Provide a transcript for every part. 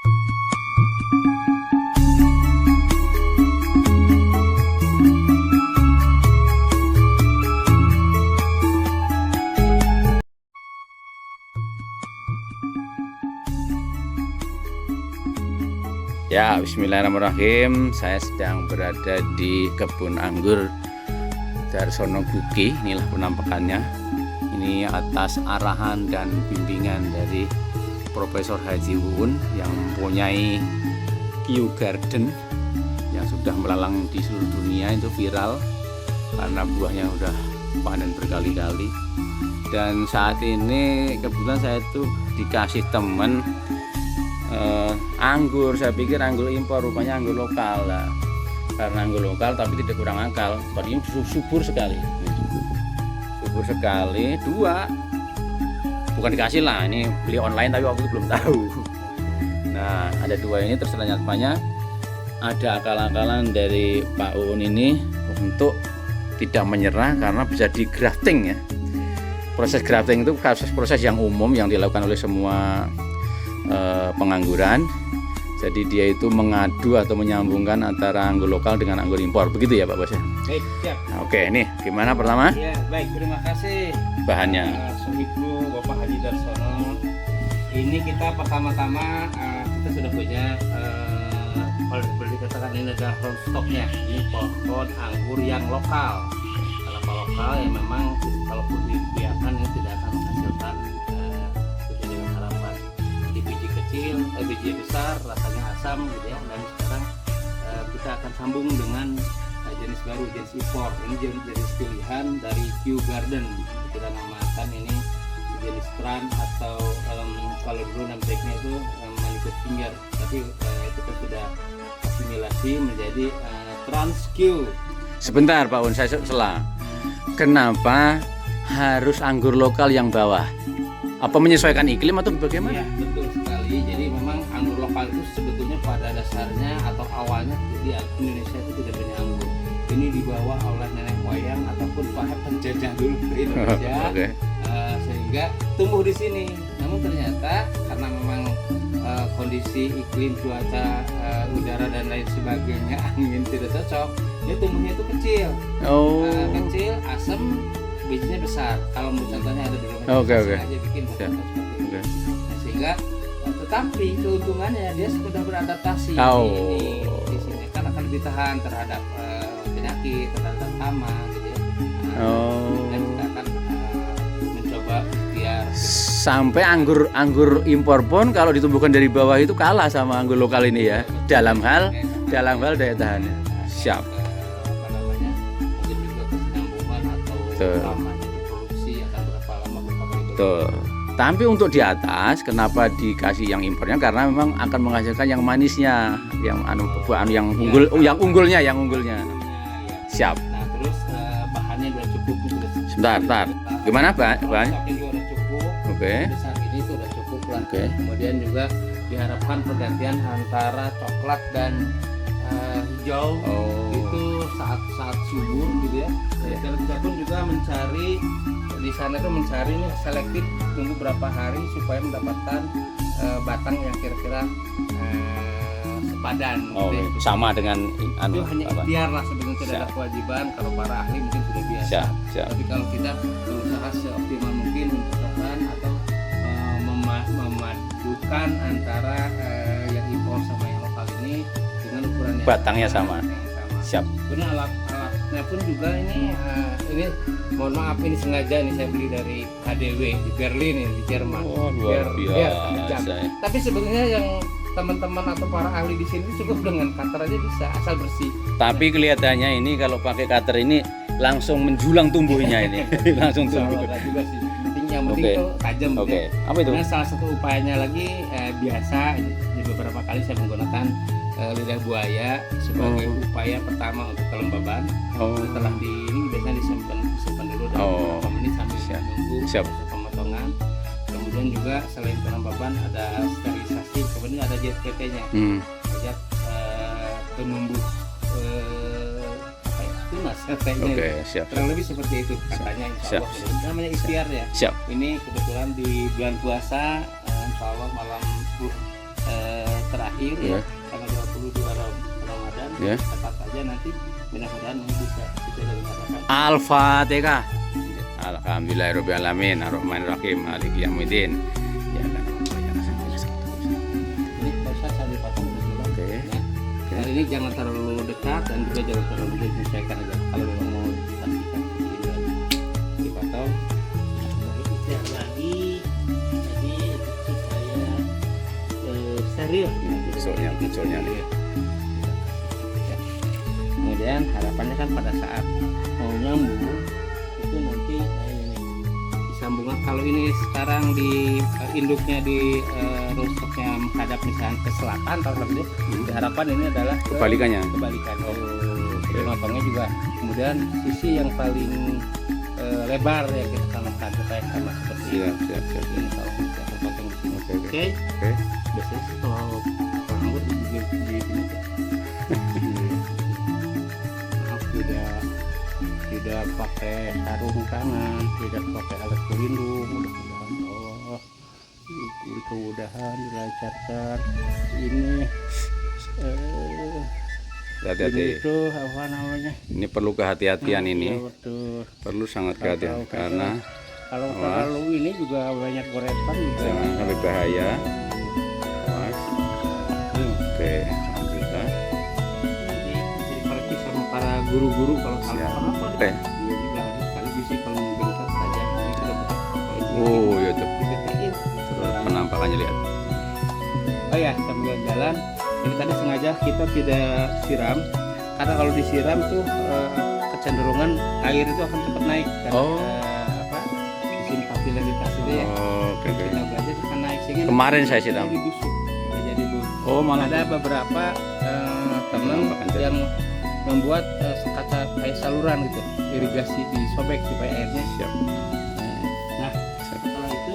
Ya, bismillahirrahmanirrahim. Saya sedang berada di kebun anggur Darsono Guki. Inilah penampakannya. Ini atas arahan dan bimbingan dari Profesor Haji Uun yang mempunyai Kew Garden yang sudah melalang di seluruh dunia, itu viral karena buahnya udah panen berkali-kali. Dan saat ini kebetulan saya itu dikasih teman anggur. Saya pikir anggur impor, rupanya anggur lokal lah. Karena anggur lokal tapi tidak kurang akal. Tadinya subur sekali. Subur sekali. Dua. Bukan dikasih lah, ini beli online tapi waktu itu belum tahu. Nah, ada dua ini, terus ternyata ada akal-akalan dari Pak Uun ini untuk tidak menyerah karena bisa di grafting ya. Proses grafting itu proses yang umum yang dilakukan oleh semua pengangguran. Jadi dia itu mengadu atau menyambungkan antara anggur lokal dengan anggur impor, begitu ya Pak Bos ya? Baik, siap. Oke, ini gimana pertama? Ya, baik, terima kasih Bahannya. Sohibku Bapak Haji Darsono. Ini kita pertama-tama kita sudah punya boleh dikatakan ini adalah rootstocknya. Ini pohon anggur yang lokal. Kalau lokal ya memang kalau dibiarkan ini tidak akan menghasilkan sesuai dengan harapan. Jadi biji kecil, biji besar, rasanya asam gitu ya. Dan sekarang kita akan sambung dengan jenis baru, jenis impor. Ini jenis pilihan dari Kew Garden. Kita namakan ini jenis Tran atau kalau dulu namanya itu manicure finger. Tapi kita sudah asimilasi menjadi Trans Kew. Sebentar Pak Uun, saya salah. Kenapa harus anggur lokal yang bawah? Apa menyesuaikan iklim atau bagaimana? Ya, betul sekali. Jadi memang anggur lokal itu sebetulnya pada dasarnya atau awalnya di Indonesia itu tidak banyak anggur. Ini dibawa oleh nenek moyang ataupun para penjajah dulu ke Indonesia, Okay. Sehingga tumbuh di sini. Namun ternyata karena memang kondisi iklim, cuaca, udara dan lain sebagainya, angin tidak cocok, dia tumbuhnya itu kecil, kecil, asam, bijinya besar. Kalau contohnya ada di rumah, aja bikin seperti itu. Nah, sehingga tetapi keuntungannya dia sudah beradaptasi di sini kan akan lebih tahan terhadap penyakit, terhadap hama gitu ya. Dan kita akan mencoba biar sampai anggur impor pun kalau ditumbuhkan dari bawah itu kalah sama anggur lokal ini ya, dalam hal daya tahannya. Siap. Apa namanya, mungkin juga kesinambungan atau lamanya diproduksi akan berapa lama Betul. Tapi untuk di atas, kenapa dikasih yang impornya? Karena memang akan menghasilkan yang manisnya, yang yang unggulnya. Siap. Nah, terus bahannya sudah cukup. Sebentar. Gimana Pak? Bahan juga sudah cukup. Oke. Saat ini itu sudah cukup lah. Oke. Kemudian juga diharapkan pergantian antara coklat dan hijau itu saat subur gitu ya. Dan kita pun juga mencari di sana itu mencari nih selektif, tunggu berapa hari supaya mendapatkan batang yang kira-kira sepadan. Gitu ya. Sama dengan itu hanya ikhtiar lah sebenarnya, tidak ada kewajiban. Kalau para ahli mungkin sudah biasa. Siap. Tapi kalau kita berusaha seoptimal mungkin mencocokkan atau memadukan antara yang impor sama yang lokal ini dengan ukuran yang batangnya sama. Siap. Kemudian alatnya pun juga ini mohon maaf, ini sengaja nih saya beli dari KDW di Berlin ya, di Jerman. Luar biasa. Tapi sebenarnya yang teman-teman atau para ahli di sini cukup dengan cutter aja bisa, asal bersih. Tapi kelihatannya ini kalau pakai cutter ini langsung menjulang tumbuhnya ini. Langsung tumbuh. Juga sih. Yang penting itu tajam. Apa itu? Nah, salah satu upayanya lagi biasa di beberapa kali saya menggunakan lidah buaya sebagai upaya pertama untuk kelembaban. Setelah ini biasanya disimpan dulu dan beberapa menit sambil menunggu proses pemotongan. Kemudian juga selain kelembaban ada sterilisasi, kemudian ada JPT-nya, zat penumbuh tunas katanya. Kurang lebih seperti itu katanya, insya Allah. Namanya ikhtiar ya. Ini kebetulan di bulan puasa, insya Allah malam akhir ya, Ya. tanggal 22 Ramadan. Ya. Tetap aja nanti mudah-mudahan ini bisa dilaksanakan. Al-Fatihah. Alhamdulillahirabbil alamin, arrahmanirrahim, maliki yaumiddin. Ya kan. Ini bisa sambil potong dulu. Oke. Ya. Kali ini jangan terlalu dekat dan juga jangan terlalu disesuaikan aja. Kalau memang mau dipastikan dipotong. Tidak lagi, jadi supaya steril. Munculnya nih. Ya. Kemudian harapannya kan pada saat mau nyambung itu nanti ini disambungkan. Kalau ini sekarang di induknya di rusuknya menghadap misalnya ke selatan atau lebih, diharapkan ini adalah Kebalikannya. kebalikan. Jadi potongnya juga kemudian sisi yang paling lebar ya kita samakan supaya sama seperti Siap, siap, siap. ini. Kalau kita potong di sini, Oke, oke. oke. Oke. Biasanya sih kalau rambut di sini maaf, tidak pakai sarung tangan, tidak pakai alat pelindung. Mudah-mudahan Allah kemudahan dilancarkan ini Hati-hati. itu apa namanya Ini perlu kehati-hatian Ya, ini. betul. Perlu sangat kehati-hatian karena Kalau Awas. terlalu ini juga banyak goresan juga. jangan sampai bahaya. Awas. Hmm. Oke, alhamdulillah. Jadi koreksi sama para guru-guru kalau salah Siap. apa Oke. dia juga harus sekali bisa kalau mau bengkak saja ini sudah pakai Oh, ya tuh. diketiin. Terus penampakannya lihat. Oh ya, sambil jalan ini tadi sengaja kita tidak siram karena kalau disiram tuh kecenderungan air itu akan cepat naik dan Oh. sistem kapilaritas itu ya. Oke, oke. Kita belajar akan naik sehingga Kemarin saya siram. jadi busuk. Nggak jadi busuk. Oh, malah Ada beberapa teman Penampakan tadi. yang membuat sekata kayak saluran gitu, irigasi disobek supaya airnya siap. Nah, kalau itu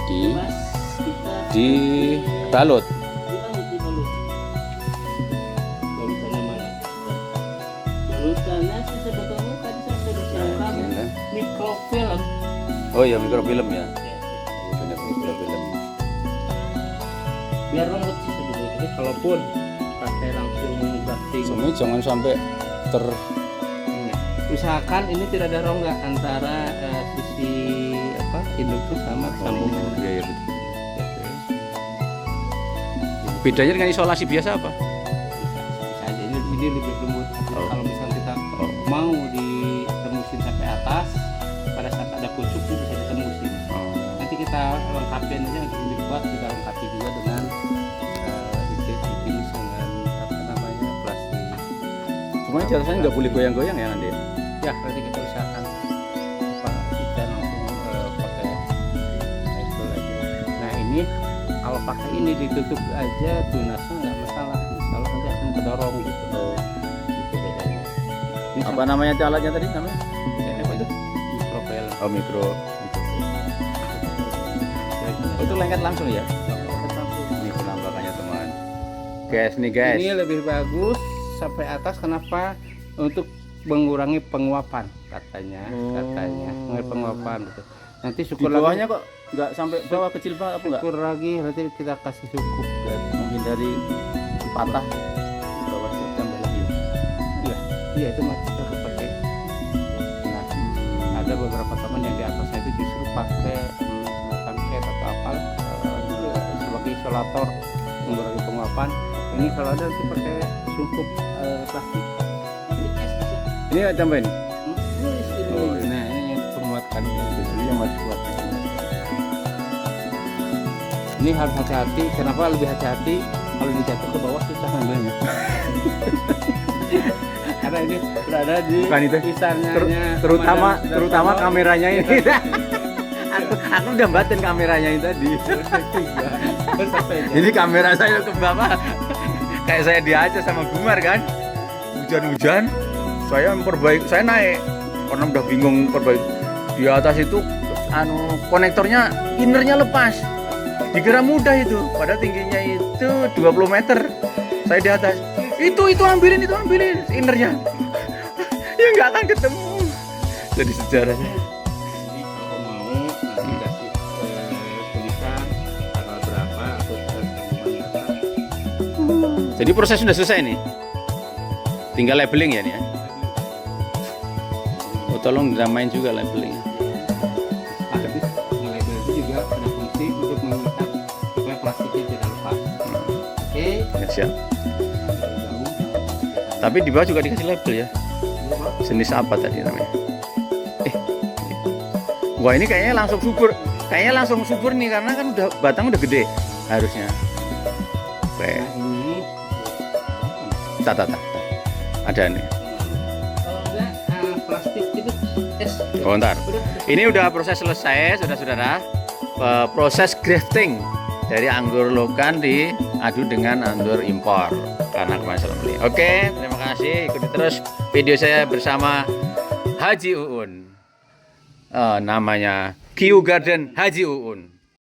Di Mas kita balut. kita mesti balut. Balutannya mana? Balutannya sih sebetulnya tadi saya sudah siapkan Nah, mikrofilm. oh ya, mikrofilm ya. Ya, Benar, mikrofilm. biar lembut sih sebetulnya. Jadi kalaupun pakai langsung grafting, Semua jangan sampai ter usahakan ini tidak ada rongga antara sisi apa induknya sama sambungan. Iya, iya, betul. Bedanya dengan isolasi biasa apa? Bisa aja ini lebih lembut. Oh. Kalau misalnya kita Oh. mau ditemusin sampai atas, pada saat ada pucuknya bisa ditemusin. Oh. Nanti kita lengkapin aja untuk yang dibuat, kita lengkapi juga dengan dipilih dengan apa namanya plastik. Cuma rasanya nggak boleh goyang-goyang ya nanti. Ya nanti kita usahakan apa kita langsung pakai itu aja. Nah ini kalau pakai ini ditutup aja tunasnya nggak masalah. Kalau nanti akan kedorong gitu. Itu bedanya. Ini Apa namanya itu alatnya tadi namanya? apa itu? Mikrofilm. Oh, mikro. Oh, itu lengket langsung ya? Ini penampakannya teman. Guys nih guys. Ini lebih bagus sampai atas. Kenapa? Untuk mengurangi penguapan katanya, Oh. mengurangi penguapan gitu. Nanti Di syukur bawahnya lagi, kok nggak sampai bawah kecil banget apa enggak? syukur lagi nanti kita kasih cukup dan Menghindari patah. Di bawah itu tambah lagi. iya itu masih harus pakai. Nah, ada beberapa teman yang di atasnya itu justru pakai semacam cat atau apa sebagai isolator mengurangi penguapan. Ini kalau ada nanti pakai sungkup plastik. Ini es bisa. Ini tambahin. Oh, nah ini yang penguatkan ini yang harus kuat. Ini harus hati-hati. Kenapa lebih hati-hati? Kalau dijatuh ke bawah susah ngambilnya. Karena ini berada di Bukan itu. isarnya terutama kameranya ini. aku udah batin kameranya ini tadi. Jadi kamera saya ke bawah. Kayak saya di Aceh sama Gumar kan. Hujan-hujan, saya memperbaiki, saya naik karena udah bingung perbaiki. Di atas itu konektornya innernya lepas. Dikira mudah itu, padahal tingginya itu 20 meter. Saya di atas. Itu ambilin innernya. Ya nggak akan ketemu. Jadi sejarahnya. Jadi kalau mau nanti kasih tulisan tanggal berapa atau sambungan berapa. Jadi proses sudah selesai nih. Tinggal labeling ya nih ya. Oh, tolong dinamain juga labelingnya. Habis label itu juga ada fungsi untuk mengikat supaya plastiknya tidak lepas. Oke. Ya, siap. Tapi di bawah juga dikasih label ya. Jenis apa tadi namanya? Wah, ini kayaknya langsung subur. Kayaknya langsung subur nih karena kan udah batang udah gede harusnya. Oke. Ini Tak. Ada nih. kalau enggak plastik itu tes. Oh, ntar. Ini udah proses selesai, saudara-saudara. Proses grafting dari anggur lokan diadu dengan anggur impor karena kemarin salah beli. Oke, terima kasih. Ikuti terus video saya bersama Haji Uun. Namanya Q Garden Haji Uun.